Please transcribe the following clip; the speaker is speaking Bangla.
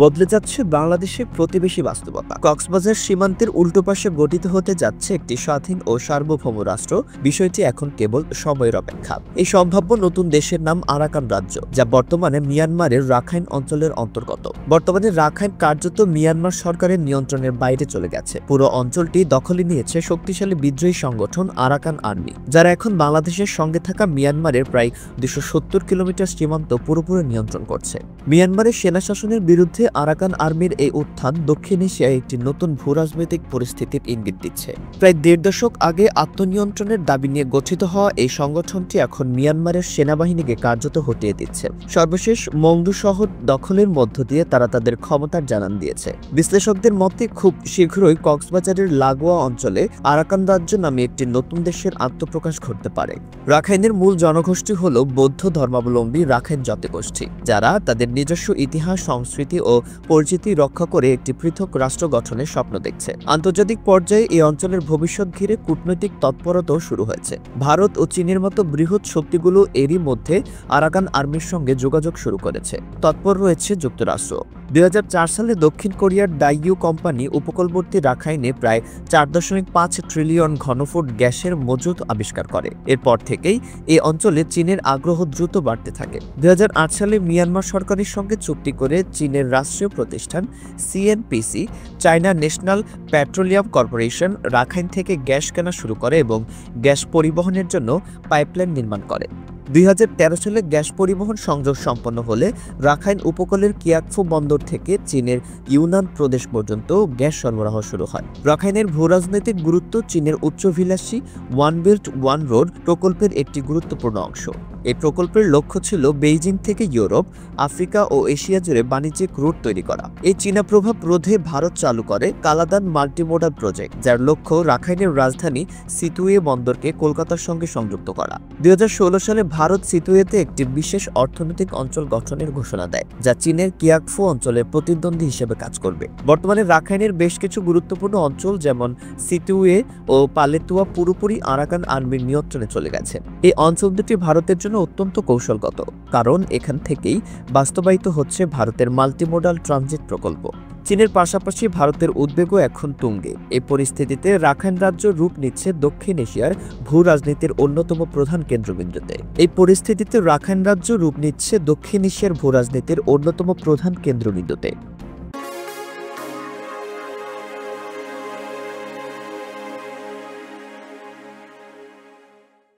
বদলে যাচ্ছে বাংলাদেশের প্রতিবেশী বাস্তবতা। কক্সবাজার সীমান্তের উল্টো পাশে গঠিত হতে যাচ্ছে একটি স্বাধীন ও সার্বভৌম রাষ্ট্র। বিষয়টি এখন কেবল সময়ের অপেক্ষা। এই সম্ভাব্য নতুন দেশের নাম আরাকান রাজ্য, যা বর্তমানে মিয়ানমারের রাখাইন অঞ্চলের অন্তর্গত। বর্তমানে রাখাইন কার্যত মিয়ানমার সরকারের নিয়ন্ত্রণের বাইরে চলে গেছে। পুরো অঞ্চলটি দখলে নিয়েছে শক্তিশালী বিদ্রোহী সংগঠন আরাকান আর্মি, যারা এখন বাংলাদেশের সঙ্গে থাকা মিয়ানমারের প্রায় 270 কিলোমিটার সীমান্ত পুরোপুরি নিয়ন্ত্রণ করছে। মিয়ানমারের সেনা শাসনের বিরুদ্ধে আরাকান আর্মির এই উত্থান দক্ষিণ এশিয়ায় একটি নতুন ভূরাজনৈতিক পরিস্থিতির ইঙ্গিত দিচ্ছে। প্রায় 1.5 দশক আগে আত্মনিয়ন্ত্রণের দাবি নিয়ে গঠিত হওয়া এই সংগঠনটি এখন মিয়ানমারের সেনাবাহিনীকে কার্যত হটিয়ে দিচ্ছে। সর্বশেষ মংডু শহর দখলের মধ্য দিয়ে তারা তাদের ক্ষমতার জানান দিয়েছে। বিশ্লেষকদের মতে খুব শীঘ্রই কক্সবাজারের লাগোয়া অঞ্চলে আরাকান রাজ্য নামে একটি নতুন দেশের আত্মপ্রকাশ ঘটতে পারে। রাখাইনের মূল জনগোষ্ঠী হল বৌদ্ধ ধর্মাবলম্বী রাখাইন জাতিগোষ্ঠী, যারা তাদের নিজস্ব ইতিহাস, সংস্কৃতি ও পরিচিতি রক্ষা করে একটি পৃথক রাষ্ট্র গঠনের স্বপ্ন দেখছে। আন্তর্জাতিক পর্যায়ে এই অঞ্চলের ভবিষ্যৎ ঘিরে কূটনৈতিক তৎপরতাও শুরু হয়েছে। ভারত ও চীনের মতো বৃহৎ শক্তিগুলো এরই মধ্যে আরাকান আর্মির সঙ্গে যোগাযোগ শুরু করেছে। তৎপর রয়েছে যুক্তরাষ্ট্র। 2004 সালে দক্ষিণ কোরিয়ার ডাইইউ কোম্পানি উপকূলবর্তী রাখাইনে প্রায় 4.5 ট্রিলিয়ন ঘনফুট গ্যাসের মজুদ আবিষ্কার করে। এরপর থেকেই এই অঞ্চলে চীনের আগ্রহ দ্রুত বাড়তে থাকে। 2008 সালে মিয়ানমার সরকারের সঙ্গে চুক্তি করে চীনের রাষ্ট্রীয় প্রতিষ্ঠান CNPC, China National Petroleum Corporation, Rakhine থেকে গ্যাস কেনা শুরু করে এবং গ্যাস পরিবহনের জন্য পাইপলাইন নির্মাণ করে। 2013 সালে গ্যাস পরিবহন সংযোগ সম্পন্ন হলে রাখাইন উপকূলের কিয়াকফু বন্দর থেকে চীনের ইউনান প্রদেশ পর্যন্ত গ্যাস সরবরাহ শুরু হয়। রাখাইনের ভূরাজনৈতিক গুরুত্ব চীনের উচ্চভিলাষী ওয়ান বেল্ট ওয়ান রোড প্রকল্পের একটি গুরুত্বপূর্ণ অংশ। এই প্রকল্পের লক্ষ্য ছিল বেইজিং থেকে ইউরোপ, আফ্রিকা ও এশিয়া জুড়ে বাণিজ্যিক রুট তৈরি করা। এই চীনা প্রভাব রোধে ভারত চালু করে কালাদান মাল্টিমোডাল প্রজেক্ট, যার লক্ষ্য রাখাইনের রাজধানী সিতুয়ে বন্দরকে কলকাতার সঙ্গে সংযুক্ত করা। 2016 সালে ভারত সিতুয়েতে একটি বিশেষ অর্থনৈতিক অঞ্চল গঠনের ঘোষণা দেয়, যা চীনের কিয়াকফু অঞ্চলের প্রতিদ্বন্দ্বী হিসেবে কাজ করবে। বর্তমানে রাখাইনের বেশ কিছু গুরুত্বপূর্ণ অঞ্চল যেমন সিতুয়ে ও পালেতুয়া পুরোপুরি আরাকান আর্মির নিয়ন্ত্রণে চলে গেছে। এই অঞ্চল দুটি ভারতের জন্য অত্যন্ত কৌশলগত, কারণ এখান থেকেই বাস্তবায়িত হচ্ছে ভারতের মাল্টিমোডাল ট্রানজিট প্রকল্প। চীনের পাশাপাশি ভারতের উদ্বেগও এখন তুঙ্গে। এই পরিস্থিতিতে রাখাইন রাজ্য রূপ নিচ্ছে দক্ষিণ এশিয়ার ভূ রাজনীতির অন্যতম প্রধান কেন্দ্রবিন্দুতে।